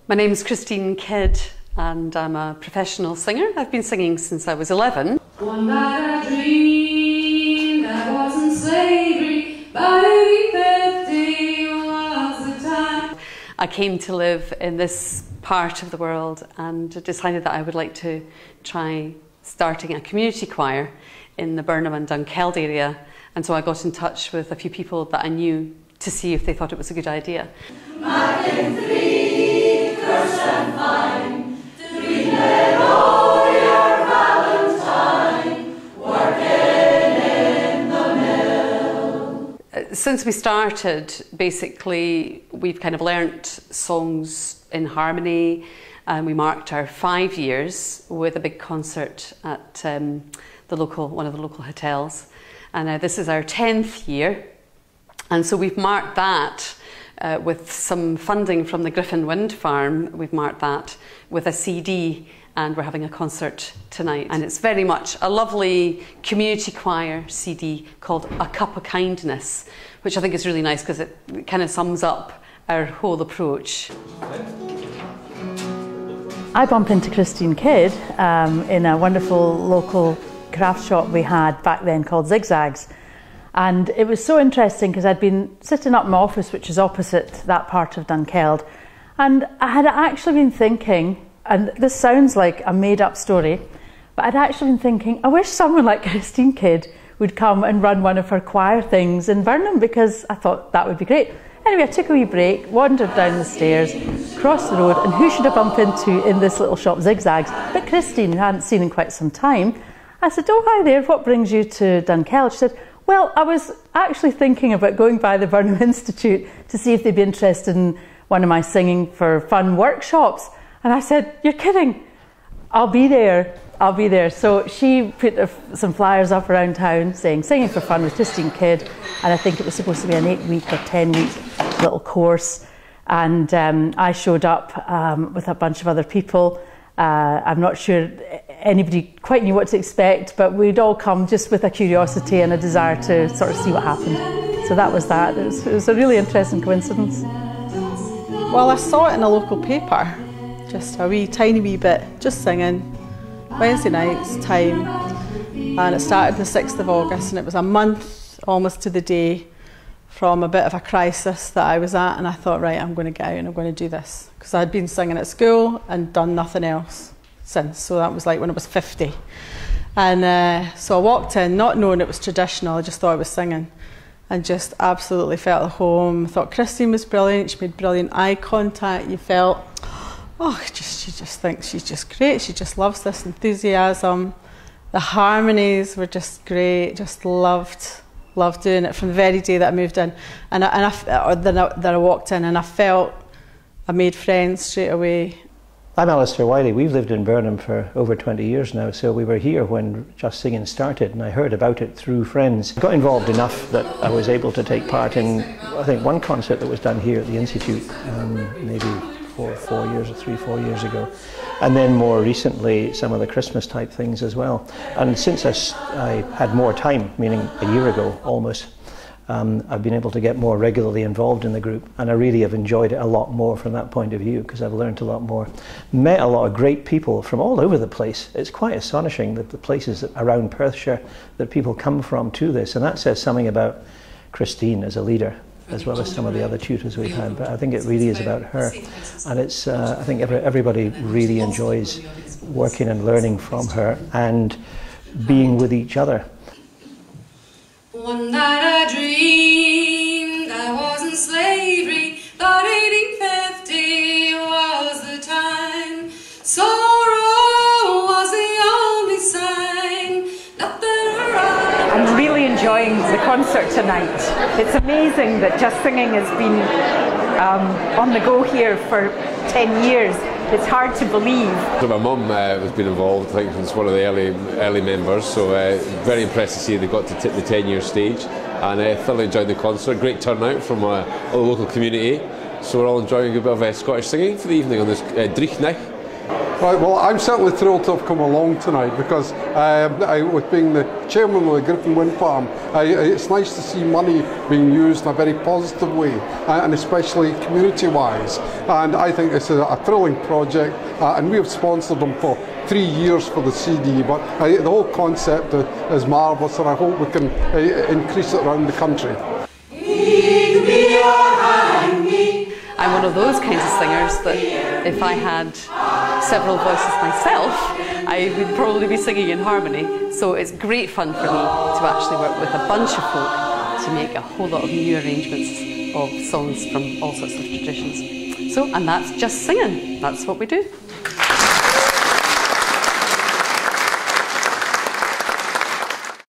My name's Christine Kidd and I'm a professional singer. I've been singing since I was 11. One night I dreamed I was in slavery, but 50 was the time. I came to live in this part of the world and decided that I would like to try starting a community choir in the Birnam and Dunkeld area, and so I got in touch with a few people that I knew to see if they thought it was a good idea. Since we started, basically, we've kind of learnt songs in harmony, and we marked our 5 years with a big concert at one of the local hotels. And this is our 10th year, and so we've marked that with some funding from the Griffin Wind Farm. We've marked that with a CD, and we're having a concert tonight. And it's very much a lovely community choir CD called A Cup of Kindness, which I think is really nice because it kind of sums up our whole approach. I bumped into Christine Kidd in a wonderful local craft shop we had back then called Zigzags. And it was so interesting because I'd been sitting up in my office, which is opposite that part of Dunkeld, and I had actually been thinking, and this sounds like a made-up story, but I'd actually been thinking, I wish someone like Christine Kidd would come and run one of her choir things in Birnam, because I thought that would be great. Anyway, I took a wee break, wandered down the stairs, crossed the road, and who should I bump into in this little shop, Zigzags, but Christine, who I hadn't seen in quite some time. I said, oh, hi there, what brings you to Dunkeld? She said, well, I was actually thinking about going by the Birnam Institute to see if they'd be interested in one of my singing for fun workshops. And I said, you're kidding, I'll be there. So she put some flyers up around town saying Singing for Fun with Christine Kidd, and I think it was supposed to be an 8-week or 10-week little course. And I showed up with a bunch of other people. I'm not sure anybody quite knew what to expect, but we'd all come just with a curiosity and a desire to sort of see what happened. So that was that. It was a really interesting coincidence. Well, I saw it in a local paper, just a wee tiny wee bit, just singing, Wednesday nights time, and it started the 6th of August, and it was a month almost to the day from a bit of a crisis that I was at, and I thought, right, I'm going to get out and I'm going to do this, because I had been singing at school and done nothing else since, so that was like when I was 50. And so I walked in not knowing it was traditional, I just thought I was singing, and just absolutely felt at home. I thought Christine was brilliant, she made brilliant eye contact, you felt, oh, you just think she's just great, she just loves this enthusiasm. The harmonies were just great, just loved doing it from the very day that I moved in. And that I walked in, and I felt I made friends straight away. I'm Alistair Wiley. We've lived in Birnam for over 20 years now, so we were here when Just Singin started, and I heard about it through friends. I got involved enough that I was able to take part in, I think, one concert that was done here at the Institute, maybe 3-4 years ago, and then more recently some of the Christmas type things as well. And since I had more time, meaning a year ago almost, I've been able to get more regularly involved in the group, and I really have enjoyed it a lot more from that point of view, because I've learned a lot more, met a lot of great people from all over the place. It's quite astonishing that the places around Perthshire that people come from to this, and that says something about Christine as a leader, as well as some of the other tutors we've had, but I think it really is about her, and it's I think everybody really enjoys working and learning from her and being with each other. One night I dreamed I was in slavery, but 1850 was the time. Sorrow was the only sign, nothing arrived. I'm really enjoying the concert tonight. It's amazing that Just Singing has been on the go here for 10 years. It's hard to believe. So my mum has been involved, I think, as one of the early members, so very impressed to see they got to the 10-year stage, and thoroughly enjoyed the concert. Great turnout from the local community, so we're all enjoying a bit of Scottish singing for the evening on this Dreichnach. Right, well, I'm certainly thrilled to have come along tonight because with being the chairman of the Griffin Wind Farm, it's nice to see money being used in a very positive way, and especially community-wise. And I think it's a thrilling project, and we have sponsored them for 3 years for the CD, but the whole concept is marvellous, and I hope we can increase it around the country. I'm one of those kinds of singers that if I had several voices myself, I would probably be singing in harmony. So it's great fun for me to actually work with a bunch of folk to make a whole lot of new arrangements of songs from all sorts of traditions. So, and that's just singing. That's what we do.